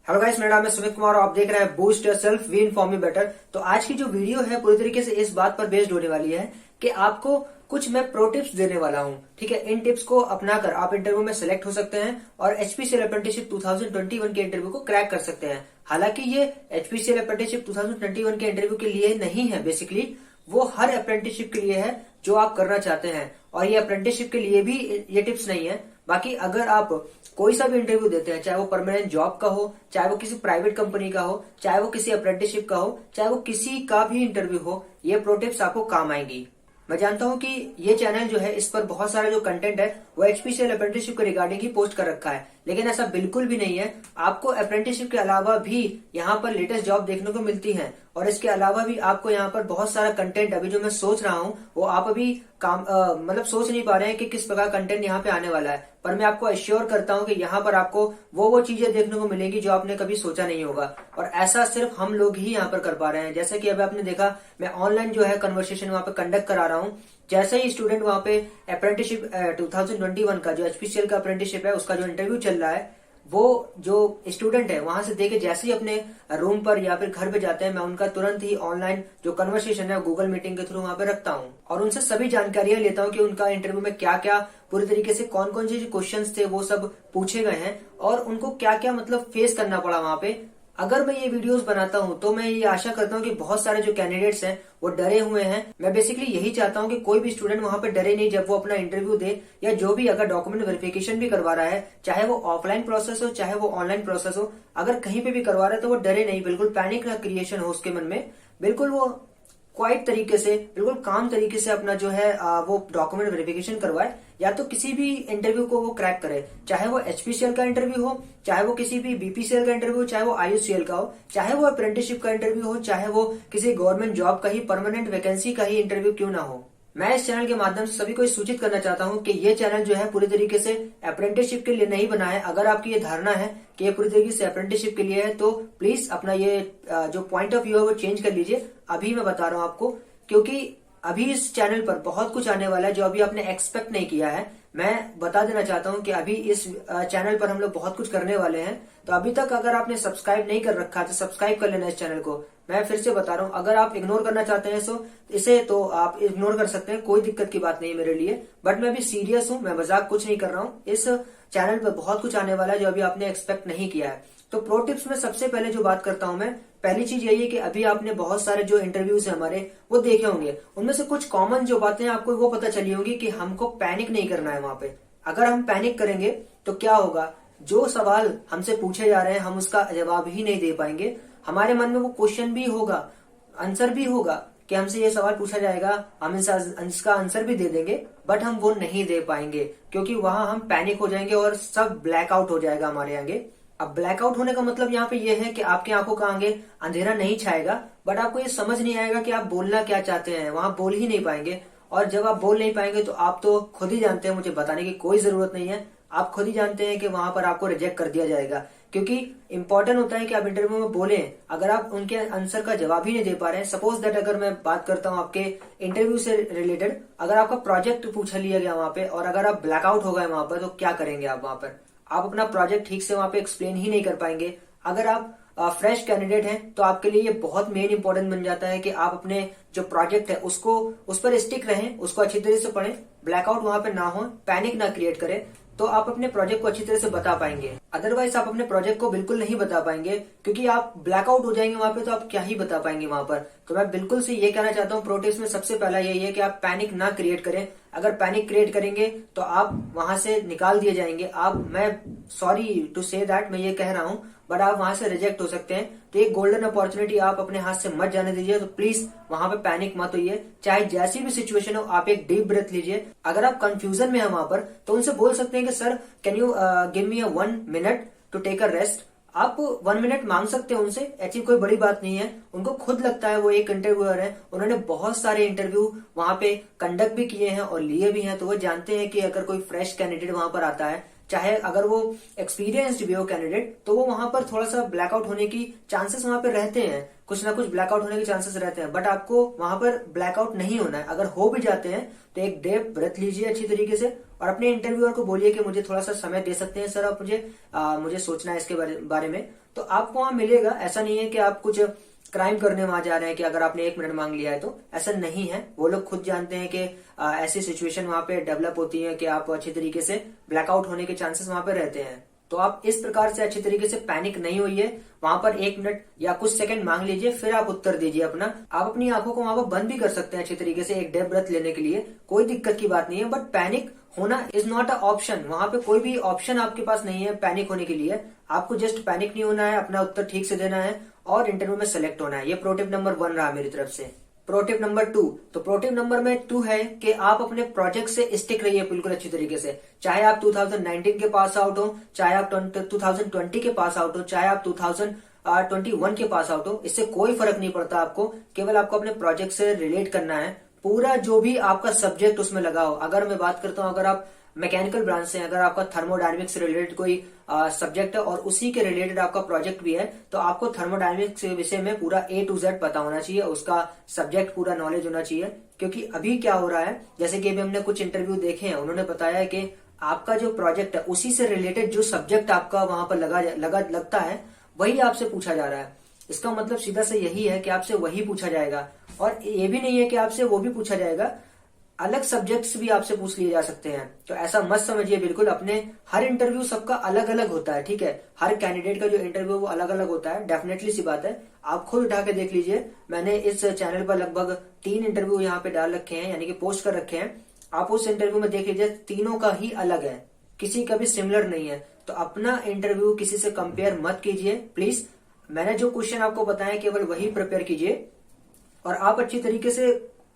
Hello guys, मेरा नाम है सुमित कुमार और आप देख रहे हैं boost yourself we inform you better. तो आज की जो वीडियो है पूरी तरीके से इस बात पर बेस्ड होने वाली है कि आपको कुछ मैं प्रो टिप्स देने वाला हूं। ठीक है, इन टिप्स को अपनाकर आप इंटरव्यू में सिलेक्ट हो सकते हैं और एचपीसीएल अप्रेंटिसशिप 2021 के इंटरव्यू को क्रैक कर सकते हैं। हालांकि ये एचपीसीएल अप्रेंटिसशिप 2021 के इंटरव्यू के लिए नहीं है, बेसिकली वो हर अप्रेंटिसशिप के लिए है जो आप करना चाहते हैं। और ये अप्रेंटिसशिप के लिए भी ये टिप्स नहीं है। बाकी अगर आप कोई सा भी इंटरव्यू देते हैं, चाहे वो परमानेंट जॉब का हो, चाहे वो किसी प्राइवेट कंपनी का हो, चाहे वो किसी अप्रेंटिसशिप का हो, चाहे वो किसी का भी इंटरव्यू हो, ये प्रो टिप्स आपको काम आएंगी। मैं जानता हूं कि ये चैनल जो है इस पर बहुत सारा जो कंटेंट है वो एचपीसीएल अप्रेंटिसशिप के रिगार्डिंग ही पोस्ट कर रखा है, लेकिन ऐसा बिल्कुल भी नहीं है। आपको अप्रेंटिसशिप के अलावा भी यहाँ पर लेटेस्ट जॉब देखने को मिलती है और इसके अलावा भी आपको यहाँ पर बहुत सारा कंटेंट अभी जो मैं सोच रहा हूँ वो आप अभी काम मतलब सोच नहीं पा रहे हैं कि किस प्रकार कंटेंट यहाँ पे आने वाला है। पर मैं आपको अश्योर करता हूँ कि यहाँ पर आपको वो चीजें देखने को मिलेंगी जो आपने कभी सोचा नहीं होगा, और ऐसा सिर्फ हम लोग ही यहाँ पर कर पा रहे हैं। जैसे कि अभी आपने देखा, मैं ऑनलाइन जो है कन्वर्सेशन वहाँ पे कंडक्ट करा रहा हूँ। जैसे ही स्टूडेंट वहाँ पे अप्रेंटिसशिप 2021 का जो एचपीसीएल का अप्रेंटिसशिप है उसका जो इंटरव्यू चल रहा है, वो जो स्टूडेंट है वहां से देखे जैसे ही अपने रूम पर या फिर घर पे जाते हैं, मैं उनका तुरंत ही ऑनलाइन जो कन्वर्सेशन है गूगल मीटिंग के थ्रू वहां पे रखता हूं और उनसे सभी जानकारियां लेता हूं कि उनका इंटरव्यू में क्या क्या पूरी तरीके से कौन कौन से जो क्वेश्चंस थे वो सब पूछे गए हैं और उनको क्या क्या मतलब फेस करना पड़ा वहां पे। अगर मैं ये वीडियोस बनाता हूं तो मैं ये आशा करता हूं कि बहुत सारे जो कैंडिडेट्स हैं वो डरे हुए हैं। मैं बेसिकली यही चाहता हूं कि कोई भी स्टूडेंट वहां पे डरे नहीं जब वो अपना इंटरव्यू दे, या जो भी अगर डॉक्यूमेंट वेरिफिकेशन भी करवा रहा है, चाहे वो ऑफलाइन प्रोसेस हो चाहे वो ऑनलाइन प्रोसेस हो, अगर कहीं पे भी करवा रहा है तो वो डरे नहीं, बिल्कुल पैनिक ना क्रिएशन हो उसके मन में। बिल्कुल वो क्वाइट तरीके से, बिल्कुल काम तरीके से अपना जो है वो डॉक्यूमेंट वेरिफिकेशन करवाए, या तो किसी भी इंटरव्यू को वो क्रैक करे, चाहे वो एचपीसीएल का इंटरव्यू हो, चाहे वो किसी भी बीपीसीएल का इंटरव्यू हो, चाहे वो आईयूसीएल का हो, चाहे वो अप्रेंटिसशिप का इंटरव्यू हो, चाहे वो किसी गवर्नमेंट जॉब का ही परमानेंट वैकेंसी का ही इंटरव्यू क्यों ना हो। मैं इस चैनल के माध्यम से सभी को सूचित करना चाहता हूं कि ये चैनल जो है पूरी तरीके से अप्रेंटिसशिप के लिए नहीं बना है। अगर आपकी ये धारणा है कि ये पूरी तरीके से अप्रेंटिसशिप के लिए है तो प्लीज अपना ये जो पॉइंट ऑफ व्यू है वो चेंज कर लीजिए। अभी मैं बता रहा हूं आपको, क्योंकि अभी इस चैनल पर बहुत कुछ आने वाला है जो अभी आपने एक्सपेक्ट नहीं किया है। मैं बता देना चाहता हूं कि अभी इस चैनल पर हम लोग बहुत कुछ करने वाले हैं। तो अभी तक अगर आपने सब्सक्राइब नहीं कर रखा तो सब्सक्राइब कर लेना इस चैनल को। मैं फिर से बता रहा हूं, अगर आप इग्नोर करना चाहते हैं इसे तो आप इग्नोर कर सकते हैं, कोई दिक्कत की बात नहीं है मेरे लिए। बट मैं अभी सीरियस हूं, मैं मजाक कुछ नहीं कर रहा हूं। इस चैनल पर बहुत कुछ आने वाला है जो अभी आपने एक्सपेक्ट नहीं किया है। तो प्रो टिप्स में सबसे पहले जो बात करता हूं मैं, पहली चीज यही है कि अभी आपने बहुत सारे जो इंटरव्यूज है हमारे वो देखे होंगे, उनमें से कुछ कॉमन जो बातें आपको वो पता चली होंगी कि हमको पैनिक नहीं करना है वहां पे। अगर हम पैनिक करेंगे तो क्या होगा, जो सवाल हमसे पूछे जा रहे हैं हम उसका जवाब ही नहीं दे पाएंगे। हमारे मन में वो क्वेश्चन भी होगा, आंसर भी होगा कि हमसे ये सवाल पूछा जाएगा, हम इसका आंसर भी दे देंगे, बट हम वो नहीं दे पाएंगे क्योंकि वहां हम पैनिक हो जाएंगे और सब ब्लैकआउट हो जाएगा हमारे आगे। अब ब्लैकआउट होने का मतलब यहाँ पे ये है कि आपकी आंखों का आगे अंधेरा नहीं छाएगा, बट आपको ये समझ नहीं आएगा कि आप बोलना क्या चाहते हैं, वहां बोल ही नहीं पाएंगे। और जब आप बोल नहीं पाएंगे तो आप तो खुद ही जानते हैं, मुझे बताने की कोई जरूरत नहीं है, आप खुद ही जानते हैं कि वहां पर आपको रिजेक्ट कर दिया जाएगा। क्योंकि इंपॉर्टेंट होता है कि आप इंटरव्यू में बोलें, अगर आप उनके आंसर का जवाब ही नहीं दे पा रहे हैं। सपोज दैट अगर मैं बात करता हूं आपके इंटरव्यू से रिलेटेड, अगर आपका प्रोजेक्ट पूछा लिया गया वहां पे और अगर आप ब्लैकआउट हो गए वहां पर तो क्या करेंगे आप वहां पर? आप अपना प्रोजेक्ट ठीक से वहां पे एक्सप्लेन ही नहीं कर पाएंगे। अगर आप फ्रेश कैंडिडेट हैं तो आपके लिए ये बहुत मेन इंपॉर्टेंट बन जाता है कि आप अपने जो प्रोजेक्ट है उसको उस पर स्टिक रहें, उसको अच्छी तरह से पढ़ें, ब्लैकआउट वहां पे ना हो, पैनिक ना क्रिएट करें, तो आप अपने प्रोजेक्ट को अच्छी तरह से बता पाएंगे। अदरवाइज आप अपने प्रोजेक्ट को बिल्कुल नहीं बता पाएंगे क्योंकि आप ब्लैकआउट हो जाएंगे वहां पे, तो आप क्या ही बता पाएंगे वहां पर। तो मैं बिल्कुल से ये कहना चाहता हूँ, प्रो टिप्स में सबसे पहला यही है कि आप पैनिक ना क्रिएट करें। अगर पैनिक क्रिएट करेंगे तो आप वहां से निकाल दिए जाएंगे। मैं सॉरी टू से दैट, मैं ये कह रहा हूँ, बट आप वहां से रिजेक्ट हो सकते हैं। तो एक गोल्डन अपॉर्चुनिटी आप अपने हाथ से मत जाने दीजिए। तो प्लीज वहां पे पैनिक मत होइए, चाहे जैसी भी सिचुएशन हो, आप एक डीप ब्रेथ लीजिए। अगर आप कंफ्यूजन में हैं वहां पर तो उनसे बोल सकते हैं कि sir can you give me 1 minute to take a rest. आप 1 मिनट मांग सकते हैं उनसे, ऐसी कोई बड़ी बात नहीं है। उनको खुद लगता है वो एक इंटरव्यूअर है, उन्होंने बहुत सारे इंटरव्यू वहां पे कंडक्ट भी किए हैं और लिए भी हैं, तो वो जानते हैं कि अगर कोई फ्रेश कैंडिडेट वहां पर आता है चाहे अगर वो एक्सपीरियंस्ड भी हो कैंडिडेट, तो वो वहां पर थोड़ा सा ब्लैकआउट होने की चांसेस वहां पर रहते हैं, कुछ ना कुछ ब्लैकआउट होने के चांसेस रहते हैं, बट आपको वहां पर ब्लैकआउट नहीं होना है। अगर हो भी जाते हैं तो एक डीप ब्रेथ लीजिए अच्छी तरीके से और अपने इंटरव्यूअर को बोलिए कि मुझे थोड़ा सा समय दे सकते हैं सर, आप मुझे सोचना है इसके बारे में। तो आपको वहां मिलेगा। ऐसा नहीं है कि आप कुछ क्राइम करने वहां जा रहे हैं कि अगर आपने 1 मिनट मांग लिया है तो, ऐसा नहीं है। वो लोग खुद जानते हैं कि ऐसी सिचुएशन वहां पे डेवलप होती है कि आप अच्छी तरीके से ब्लैकआउट होने के चांसेस वहां पे रहते हैं। तो आप इस प्रकार से अच्छी तरीके से पैनिक नहीं होइए। वहां पर 1 मिनट या कुछ सेकंड मांग लीजिए, फिर आप उत्तर दीजिए अपना। आप अपनी आंखों को वहां पर बंद भी कर सकते हैं अच्छी तरीके से एक डीप ब्रेथ लेने के लिए, कोई दिक्कत की बात नहीं है। बट पैनिक होना इज नॉट अ ऑप्शन। वहां पे कोई भी ऑप्शन आपके पास नहीं है पैनिक होने के लिए। आपको जस्ट पैनिक नहीं होना है, अपना उत्तर ठीक से देना है और इंटरव्यू में सेलेक्ट होना है। ये प्रो टिप नंबर 1 रहा मेरी तरफ से। प्रो टिप नंबर 2, तो प्रो टिप नंबर में 2 है कि आप अपने प्रोजेक्ट से स्टिक रहिए बिल्कुल अच्छी तरीके से। चाहे आप 2019 के पास आउट हो, चाहे आप 2020 के पास आउट हो, चाहे आप 2021 के पास आउट हो, इससे कोई फर्क नहीं पड़ता। आपको केवल आपको अपने प्रोजेक्ट से रिलेट करना है। पूरा जो भी आपका सब्जेक्ट उसमें लगा हो, अगर मैं बात करता हूं, अगर आप मैकेनिकल ब्रांच से, अगर आपका थर्मोडायनेमिक्स से रिलेटेड कोई सब्जेक्ट है और उसी के रिलेटेड आपका प्रोजेक्ट भी है, तो आपको थर्मोडायनेमिक्स के विषय में पूरा A to Z पता होना चाहिए, उसका सब्जेक्ट पूरा नॉलेज होना चाहिए। क्योंकि अभी क्या हो रहा है, जैसे कि अभी हमने कुछ इंटरव्यू देखे हैं, उन्होंने बताया है कि आपका जो प्रोजेक्ट है उसी से रिलेटेड जो सब्जेक्ट आपका वहां पर लगता है वही आपसे पूछा जा रहा है। इसका मतलब सीधा से यही है कि आपसे वही पूछा जाएगा। और ये भी नहीं है कि आपसे वो भी पूछा जाएगा, अलग सब्जेक्ट्स भी आपसे पूछ लिए जा सकते हैं। तो ऐसा मत समझिए बिल्कुल। अपने हर इंटरव्यू सबका अलग अलग होता है, ठीक है। हर कैंडिडेट का जो इंटरव्यू वो अलग अलग होता है, डेफिनेटली सी बात है। आप खुद उठा के देख लीजिए। मैंने इस चैनल पर लगभग 3 इंटरव्यू यहाँ पे डाल रखे हैं, यानी कि पोस्ट कर रखे हैं। आप उस इंटरव्यू में देख लीजिए, तीनों का ही अलग है, किसी का भी सिमिलर नहीं है। तो अपना इंटरव्यू किसी से कंपेयर मत कीजिए प्लीज। मैंने जो क्वेश्चन आपको बताया केवल वही प्रिपेयर कीजिए और आप अच्छी तरीके से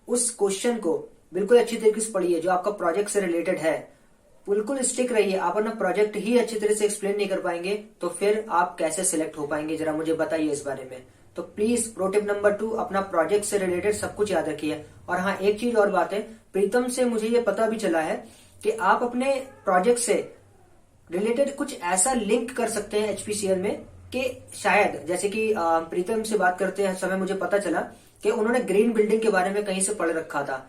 उस क्वेश्चन को बिल्कुल अच्छी तरीके से पढ़िए जो आपका प्रोजेक्ट से रिलेटेड है। बिल्कुल स्टिक रहिए। आप अपना प्रोजेक्ट ही अच्छी तरह से एक्सप्लेन नहीं कर पाएंगे तो फिर आप कैसे सिलेक्ट हो पाएंगे, जरा मुझे बताइए इस बारे में। तो प्लीज प्रो टिप नंबर 2, अपना प्रोजेक्ट से रिलेटेड सब कुछ याद रखिए। और हाँ, एक चीज और बात है, प्रीतम से मुझे ये पता भी चला है कि आप अपने प्रोजेक्ट से रिलेटेड कुछ ऐसा लिंक कर सकते हैं HPCL में कि शायद, जैसे कि प्रीतम से बात करते हैं समय मुझे पता चला कि उन्होंने ग्रीन बिल्डिंग के बारे में कहीं से पढ़ रखा था।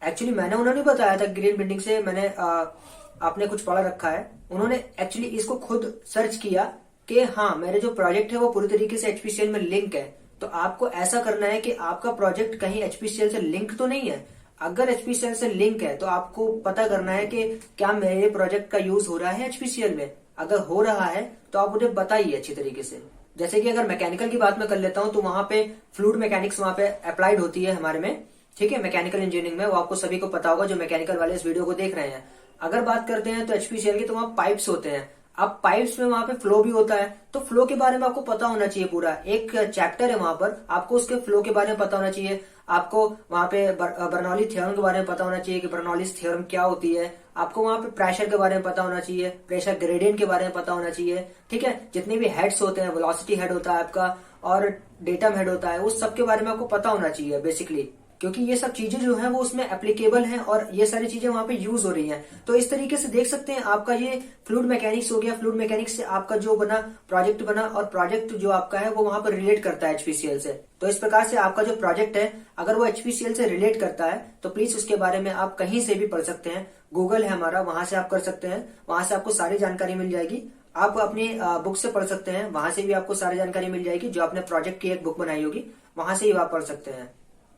एक्चुअली मैंने उन्होंने बताया था ग्रीन बिल्डिंग से मैंने आपने कुछ पढ़ा रखा है। उन्होंने एक्चुअली इसको खुद सर्च किया कि हाँ, मेरे जो प्रोजेक्ट है वो पूरी तरीके से HPCL में लिंक है। तो आपको ऐसा करना है कि आपका प्रोजेक्ट कहीं HPCL से लिंक तो नहीं है। अगर HPCL से लिंक है तो आपको पता करना है कि क्या मेरे प्रोजेक्ट का यूज हो रहा है HPCL में। अगर हो रहा है तो आप मुझे बताइए अच्छी तरीके से। जैसे कि अगर मैकेनिकल की बात मैं कर लेता हूं तो वहां पे फ्लूइड मैकेनिक्स वहां पे अप्लाइड होती है हमारे में, ठीक है, मैकेनिकल इंजीनियरिंग में। वो आपको सभी को पता होगा जो मैकेनिकल वाले इस वीडियो को देख रहे हैं। अगर बात करते हैं तो HPCL की, तो वहां पाइप्स होते हैं। अब पाइप्स में वहां पे फ्लो भी होता है, तो फ्लो के बारे में आपको पता होना चाहिए। पूरा एक चैप्टर है वहां पर, आपको उसके फ्लो के बारे में पता होना चाहिए। आपको वहां पे बर्नौली थ्योरम के बारे में पता होना चाहिए कि बर्नौलीज थ्योरम क्या होती है। आपको वहां पे प्रेशर के बारे में पता होना चाहिए, प्रेशर ग्रेडियंट के बारे में पता होना चाहिए, ठीक है। जितने भी हेड्स होते हैं, वेलोसिटी हेड होता है आपका और डेटम हेड होता है, उस सब के बारे में आपको पता होना चाहिए बेसिकली। क्योंकि ये सब चीजें जो है वो उसमें एप्लीकेबल हैं और ये सारी चीजें वहां पे यूज हो रही हैं। तो इस तरीके से देख सकते हैं आपका ये फ्लूइड मैकेनिक्स हो गया। फ्लूइड मैकेनिक्स से आपका जो प्रोजेक्ट बना और प्रोजेक्ट जो आपका है वो वहां पर रिलेट करता है HPCL से। तो इस प्रकार से आपका जो प्रोजेक्ट है अगर वो HPCL से रिलेट करता है तो प्लीज उसके बारे में आप कहीं से भी पढ़ सकते हैं। गूगल है हमारा, वहां से आप कर सकते हैं, वहां से आपको सारी जानकारी मिल जाएगी। आप अपनी बुक से पढ़ सकते हैं, वहां से भी आपको सारी जानकारी मिल जाएगी। जो आपने प्रोजेक्ट की एक बुक बनाई होगी वहां से ही आप पढ़ सकते हैं।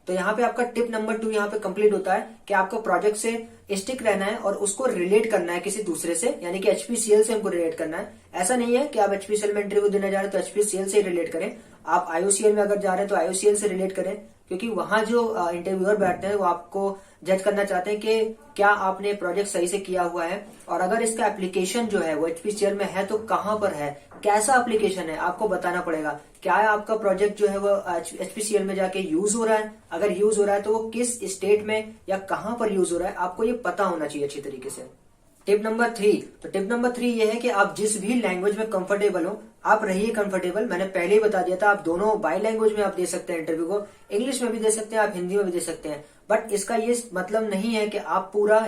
तो यहाँ पे आपका टिप नंबर 2 यहाँ पे कंप्लीट होता है कि आपको प्रोजेक्ट से स्टिक रहना है और उसको रिलेट करना है किसी दूसरे से, यानी कि HPCL से हमको रिलेट करना है। ऐसा नहीं है कि आप HPCL में इंटरव्यू देने जा रहे हैं तो HPCL से रिलेट करें। आप IOCL में अगर जा रहे हैं तो IOCL से रिलेट करें, क्योंकि वहां जो इंटरव्यूअर बैठते हैं वो आपको जज करना चाहते हैं कि क्या आपने प्रोजेक्ट सही से किया हुआ है और अगर इसका एप्लीकेशन जो है वो HPCL में है तो कहाँ पर है, कैसा एप्लीकेशन है, आपको बताना पड़ेगा। क्या आपका प्रोजेक्ट जो है वो HPCL में जाके यूज हो रहा है, अगर यूज हो रहा है तो वो किस स्टेट में या कहाँ पर यूज हो रहा है, आपको ये पता होना चाहिए अच्छी तरीके से। टिप नंबर 3, तो टिप नंबर 3 ये है कि आप जिस भी लैंग्वेज में कंफर्टेबल हो आप रहिए कंफर्टेबल। मैंने पहले ही बता दिया था, आप दोनों बाई लैंग्वेज में आप दे सकते हैं इंटरव्यू को, इंग्लिश में भी दे सकते हैं, आप हिंदी में भी दे सकते हैं। बट इसका ये मतलब नहीं है कि आप पूरा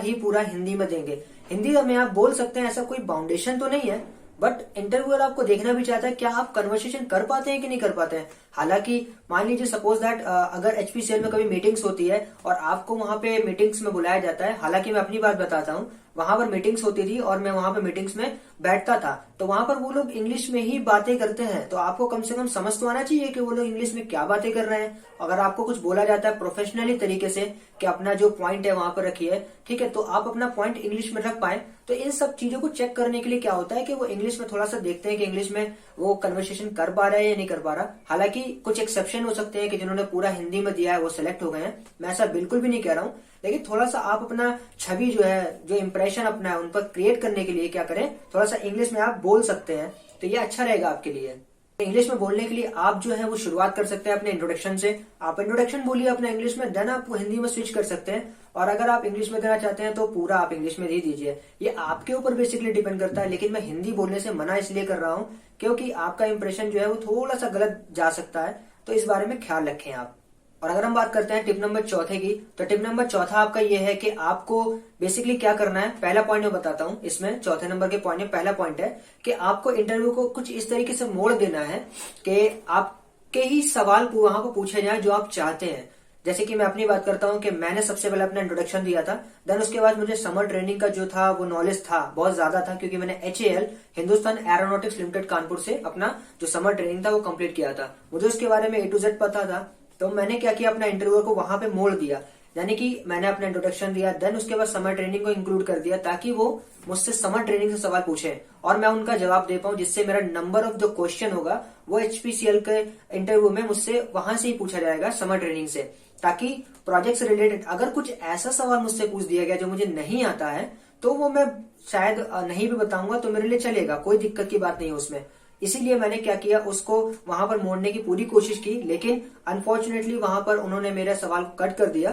हिंदी में देंगे। हिंदी में आप बोल सकते हैं, ऐसा कोई बाउंडेशन तो नहीं है, बट इंटरव्यूअर आपको देखना भी चाहता है क्या आप कन्वर्सेशन कर पाते हैं कि नहीं कर पाते हैं। हालांकि मान लीजिए सपोज दैट अगर एचपीसीएल में कभी मीटिंग्स होती है और आपको वहां पे मीटिंग्स में बुलाया जाता है, हालांकि मैं अपनी बात बताता हूँ, वहां पर मीटिंग्स होती थी और मैं वहां पर मीटिंग्स में बैठता था, तो वहां पर वो लोग इंग्लिश में ही बातें करते हैं, तो आपको कम से कम समझ तो आना चाहिए कि वो लोग इंग्लिश में क्या बातें कर रहे हैं। अगर आपको कुछ बोला जाता है प्रोफेशनली तरीके से कि अपना जो पॉइंट है वहां पर रखिए, ठीक है, तो आप अपना पॉइंट इंग्लिश में रख पाए। तो इन सब चीजों को चेक करने के लिए क्या होता है कि वो इंग्लिश में थोड़ा सा देखते हैं कि इंग्लिश में वो कन्वर्सेशन कर पा रहा है या नहीं कर पा रहा। हालांकि कुछ एक्सेप्शन हो सकते हैं कि जिन्होंने पूरा हिंदी में दिया है वो सिलेक्ट हो गए हैं, मैं ऐसा बिल्कुल भी नहीं कह रहा हूं, लेकिन थोड़ा सा आप अपना छवि जो है, जो इंप्रेशन अपना है उन पर क्रिएट करने के लिए क्या करें, थोड़ा सा इंग्लिश में आप बोल सकते हैं, तो ये अच्छा रहेगा आपके लिए। इंग्लिश में बोलने के लिए आप जो है वो शुरुआत कर सकते हैं अपने इंट्रोडक्शन से। आप इंट्रोडक्शन बोलिए अपना इंग्लिश में, देन आप हिंदी में स्विच कर सकते हैं, और अगर आप इंग्लिश में देना चाहते हैं तो पूरा आप इंग्लिश में दे दीजिए। ये आपके ऊपर बेसिकली डिपेंड करता है, लेकिन मैं हिंदी बोलने से मना इसलिए कर रहा हूं क्योंकि आपका इंप्रेशन जो है वो थोड़ा सा गलत जा सकता है, तो इस बारे में ख्याल रखें आप। और अगर हम बात करते हैं टिप नंबर 4 की, तो टिप नंबर 4 आपका ये है कि आपको बेसिकली क्या करना है। पहला पॉइंट मैं बताता हूं, इसमें चौथे नंबर के पॉइंट में पहला पॉइंट है कि आपको इंटरव्यू को कुछ इस तरीके से मोड़ देना है कि आपके ही सवाल वहां पर पूछे जाए जो आप चाहते हैं। जैसे कि मैं अपनी बात करता हूं कि मैंने सबसे पहले अपना इंट्रोडक्शन दिया था, देन उसके बाद मुझे समर ट्रेनिंग का जो था वो नॉलेज था बहुत ज्यादा था, क्योंकि मैंने HAL Hindustan aeronautics limited Kanpur से अपना जो समर ट्रेनिंग था वो कंप्लीट किया था। मुझे उसके बारे में A to Z पता था, तो मैंने क्या किया, अपना इंटरव्यू को वहां पे मोड़ दिया, यानी कि मैंने अपना इंट्रोडक्शन दिया, देन उसके बाद समर ट्रेनिंग को इंक्लूड कर दिया ताकि वो मुझसे समर ट्रेनिंग से सवाल पूछे और मैं उनका जवाब दे पाऊं, जिससे मेरा नंबर ऑफ जो क्वेश्चन होगा वो HPCL के इंटरव्यू में मुझसे वहां से ही पूछा जाएगा, समर ट्रेनिंग से, ताकि प्रोजेक्ट से रिलेटेड अगर कुछ ऐसा सवाल मुझसे पूछ दिया गया जो मुझे नहीं आता है तो वो मैं शायद नहीं भी बताऊंगा, तो मेरे लिए चलेगा, कोई दिक्कत की बात नहीं है उसमें। इसीलिए मैंने क्या किया, उसको वहां पर मोड़ने की पूरी कोशिश की, लेकिन अनफॉर्चुनेटली वहां पर उन्होंने मेरे सवाल को कट कर दिया।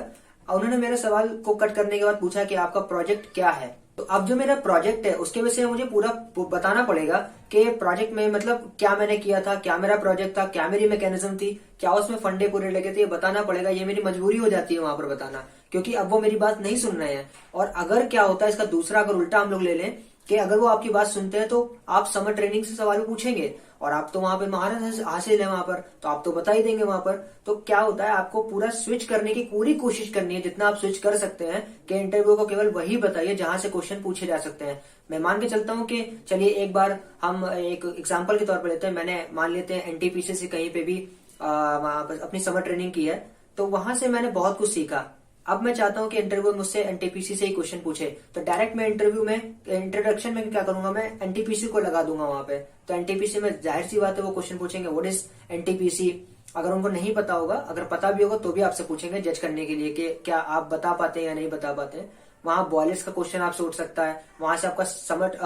उन्होंने मेरे सवाल को कट करने के बाद पूछा कि आपका प्रोजेक्ट क्या है। तो अब जो मेरा प्रोजेक्ट है उसके विषय में मुझे पूरा बताना पड़ेगा कि प्रोजेक्ट में मतलब क्या मैंने किया था, क्या मेरा प्रोजेक्ट था, क्या मेरी मैकेनिज्म थी, क्या उसमें फंडे पूरे लगे थे, ये बताना पड़ेगा। ये मेरी मजबूरी हो जाती है वहां पर बताना, क्योंकि अब वो मेरी बात नहीं सुन रहे हैं। और अगर क्या होता है इसका दूसरा, अगर उल्टा हम लोग ले लें कि अगर वो आपकी बात सुनते हैं तो आप समर ट्रेनिंग से सवाल पूछेंगे और आप तो वहां पे महारत हासिल है वहां पर, तो आप तो बता ही देंगे वहां पर। तो क्या होता है, आपको पूरा स्विच करने की पूरी कोशिश करनी है, जितना आप स्विच कर सकते हैं कि इंटरव्यू को केवल वही बताइए जहां से क्वेश्चन पूछे जा सकते हैं। मैं मान के चलता हूं कि चलिए एक बार हम एक एग्जाम्पल के तौर पर लेते हैं, मैंने मान लेते हैं NTPC से कहीं पे भी अपनी समर ट्रेनिंग की है, तो वहां से मैंने बहुत कुछ सीखा। अब मैं चाहता हूं कि इंटरव्यू मुझसे NTPC से ही क्वेश्चन पूछे, तो डायरेक्ट मैं इंटरव्यू में इंट्रोडक्शन में क्या करूंगा, मैं NTPC को लगा दूंगा वहां पे। तो NTPC में जाहिर सी बात है वो क्वेश्चन पूछेंगे, व्हाट इज NTPC। अगर उनको नहीं पता होगा, अगर पता भी होगा तो भी आपसे पूछेंगे जज करने के लिए कि क्या आप बता पाते हैं या नहीं बता पाते। वहां बॉयलर्स का क्वेश्चन आपसे उठ सकता है, वहां से आपका समर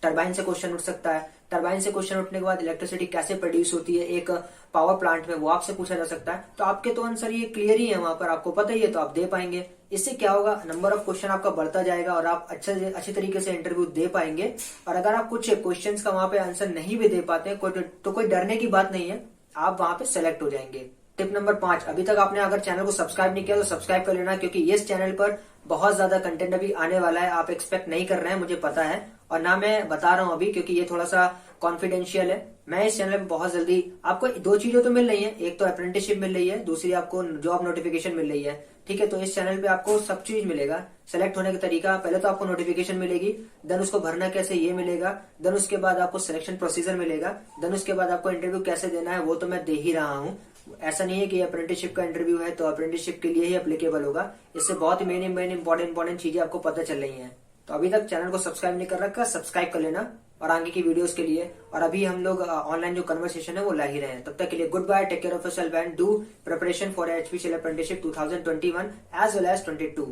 टरबाइन से क्वेश्चन उठ सकता है, टरबाइन से क्वेश्चन उठने के बाद इलेक्ट्रिसिटी कैसे प्रोड्यूस होती है एक पावर प्लांट में, वो आपसे पूछा जा सकता है। तो आपके तो आंसर ये क्लियर ही है, वहां पर आपको पता ही है, तो आप दे पाएंगे। इससे क्या होगा, नंबर ऑफ क्वेश्चन आपका बढ़ता जाएगा और आप अच्छे तरीके से इंटरव्यू दे पाएंगे। और अगर आप कुछ क्वेश्चंस का वहां पे आंसर नहीं भी दे पाते तो कोई डरने की बात नहीं है, आप वहां पे सेलेक्ट हो जाएंगे। टिप नंबर 5, अभी तक आपने अगर चैनल को सब्सक्राइब नहीं किया तो सब्सक्राइब कर लेना, क्योंकि इस चैनल पर बहुत ज्यादा कंटेंट अभी आने वाला है। आप एक्सपेक्ट नहीं कर रहे हैं, मुझे पता है, और ना मैं बता रहा हूं अभी, क्योंकि ये थोड़ा सा कॉन्फिडेंशियल है। मैं इस चैनल पे बहुत जल्दी आपको 2 चीजें तो मिल रही है, एक तो अप्रेंटिसशिप मिल रही है, दूसरी आपको जॉब नोटिफिकेशन मिल रही है, ठीक है। तो इस चैनल पे आपको सब चीज मिलेगा, सेलेक्ट होने का तरीका, पहले तो आपको नोटिफिकेशन मिलेगी, देन उसको भरना कैसे ये मिलेगा, देन उसके बाद आपको सिलेक्शन प्रोसीजर मिलेगा, देन उसके बाद आपको इंटरव्यू कैसे देना है वो तो मैं दे ही रहा हूँ। ऐसा नहीं है कि अप्रेंटिसशिप का इंटरव्यू है तो अप्रेंटिसशिप के लिए ही एप्लीकेबल होगा, इससे बहुत ही मेन इंपॉर्टेंट चीजें आपको पता चल रही हैं। तो अभी तक चैनल को सब्सक्राइब नहीं कर रखा, सब्सक्राइब कर लेना और आगे की वीडियोस के लिए। और अभी हम लोग ऑनलाइन जो कन्वर्सेशन है वो ला ही रहे हैं। तब तक के लिए goodbye, take care of yourself and do preparation for HPCL apprenticeship 2021 as well as 22।